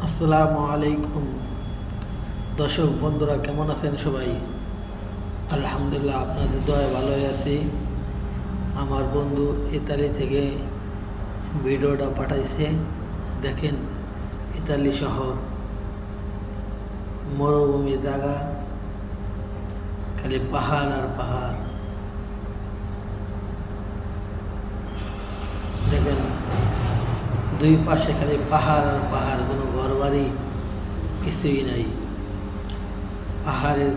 আসসালামু আলাইকুম দর্শক বন্ধুরা, কেমন আছেন সবাই? আলহামদুলিল্লাহ, আপনাদের দয়ায় ভালোই আছি। আমার বন্ধু ইতালি থেকে ভিডিওটা পাঠাইছে। দেখেন, ইতালি শহর, মরুভূমি জায়গা, খালি পাহাড় আর পাহাড়। দেখেন, দুই পাশে খালি পাহাড় আর পাহাড়, কোনো ঘর বাড়ি কিছুই নাই। পাহাড়ের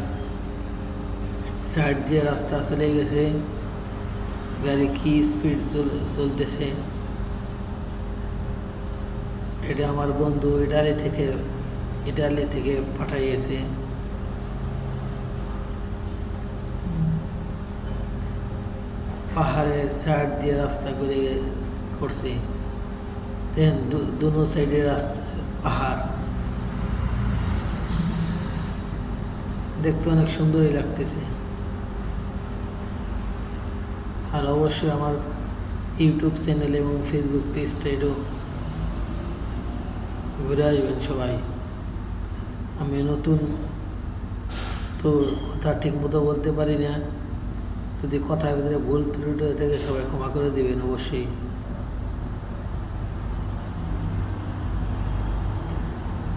সাইড দিয়ে রাস্তা চলে গেছে, গাড়ি কি স্পিড চলতেছে। এটা আমার বন্ধু ইটালি থেকে পাঠাইয়েছে। পাহাড়ের সাইড দিয়ে রাস্তা করছে। দুনো সাইডে রাস্তা পাহাড়, দেখতে অনেক সুন্দরই লাগতেছে। আর অবশ্যই আমার ইউটিউব চ্যানেল এবং ফেসবুক পেজটা একটু ঘুরে আসবেন সবাই। আমি নতুন, তো কথা ঠিক মতো বলতে পারি না। যদি কথার ভিতরে ভুল ত্রুটি হয়ে থাকে, সবাই ক্ষমা করে দেবেন অবশ্যই।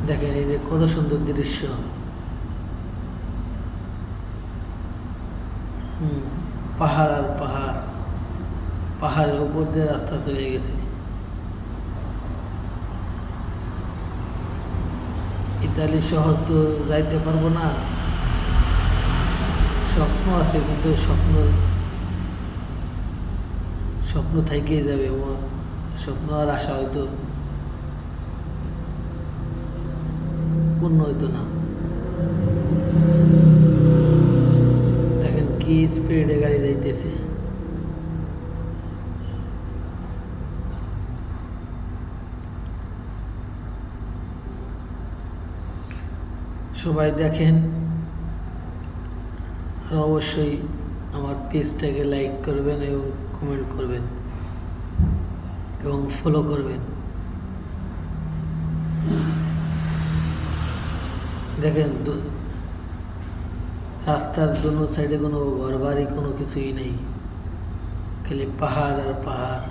দেখেন, এই যে কত সুন্দর দৃশ্য। পাহাড় আর পাহাড়, পাহাড়ের উপর দিয়ে রাস্তা চলে গেছে। ইতালি শহর তো যাইতে পারবো না, স্বপ্ন আছে, কিন্তু স্বপ্ন থেকেই যাবে। স্বপ্ন আর আশা হয়তো পূর্ণ হইতো না। দেখেন কি স্পিডে গাড়ি যাইতেছে। সবাই দেখেন, আর অবশ্যই আমার পেজটাকে লাইক করবেন এবং কমেন্ট করবেন এবং ফলো করবেন। দেখেন, রাস্তার দুনো সাইডে কোনো ঘর বাড়ি কোনো কিছুই নেই, খালি পাহাড় আর পাহাড়।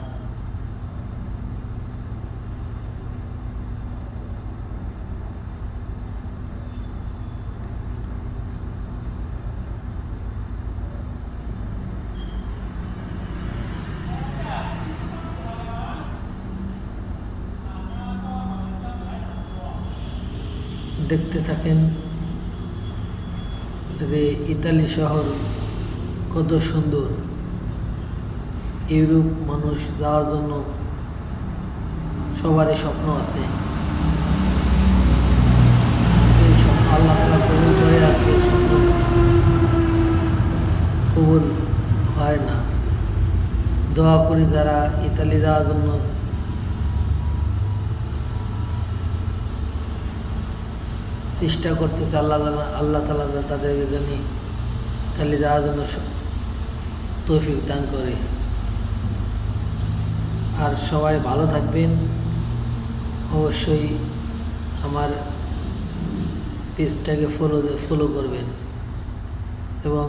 দেখতে থাকেন যে ইতালি শহর কত সুন্দর। ইউরোপ মানুষ যাওয়ার জন্য সবারই স্বপ্ন আছে। এই স্বপ্ন আল্লাহ তাআলা কবুল করে, আর এই স্বপ্ন কবুল হয় না। দোয়া করি যারা ইতালি যাওয়ার জন্য চেষ্টা করতেছে, আল্লাহ তাআলা তাদেরকে জানি ইতালি যাওয়ার জন্য তৌফিক দান করে। আর সবাই ভালো থাকবেন। অবশ্যই আমার পেজটাকে ফলো করবেন এবং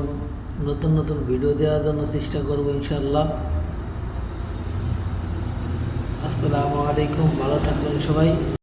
নতুন নতুন ভিডিও দেওয়ার জন্য চেষ্টা করব ইনশাআল্লাহ। আসসালামু আলাইকুম, ভালো থাকবেন সবাই।